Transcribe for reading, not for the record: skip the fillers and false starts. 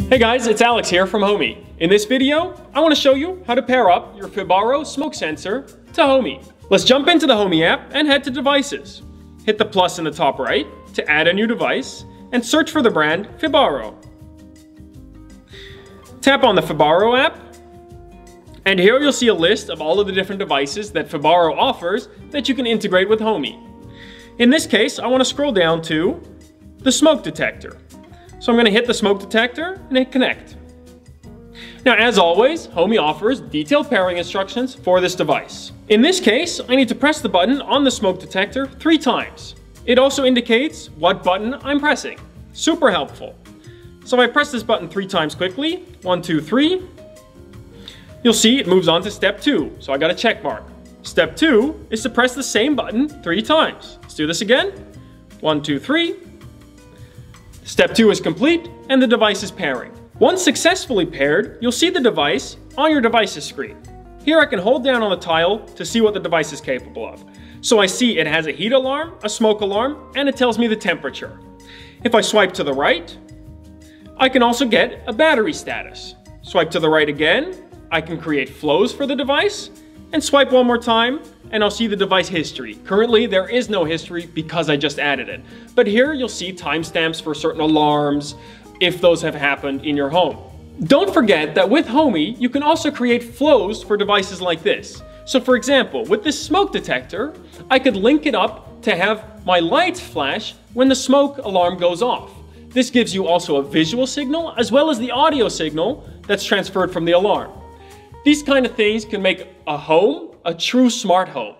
Hey guys, it's Alex here from Homey. In this video, I want to show you how to pair up your Fibaro smoke sensor to Homey. Let's jump into the Homey app and head to Devices. Hit the plus in the top right to add a new device and search for the brand Fibaro. Tap on the Fibaro app, and here you'll see a list of all of the different devices that Fibaro offers that you can integrate with Homey. In this case, I want to scroll down to the smoke detector. So I'm going to hit the smoke detector and hit connect. Now, as always, Homey offers detailed pairing instructions for this device. In this case, I need to press the button on the smoke detector 3 times. It also indicates what button I'm pressing. Super helpful. So if I press this button 3 times quickly, 1, 2, 3, you'll see it moves on to step 2. So I got a check mark. Step 2 is to press the same button 3 times. Let's do this again. 1, 2, 3. Step 2 is complete and the device is pairing. Once successfully paired, you'll see the device on your device's screen. Here I can hold down on the tile to see what the device is capable of. So I see it has a heat alarm, a smoke alarm, and it tells me the temperature. If I swipe to the right, I can also get a battery status. Swipe to the right again, I can create flows for the device, and swipe one more time, and I'll see the device history. Currently, there is no history because I just added it. But here you'll see timestamps for certain alarms, if those have happened in your home. Don't forget that with Homey, you can also create flows for devices like this. So for example, with this smoke detector, I could link it up to have my lights flash when the smoke alarm goes off. This gives you also a visual signal as well as the audio signal that's transferred from the alarm. These kind of things can make a home a true smart home.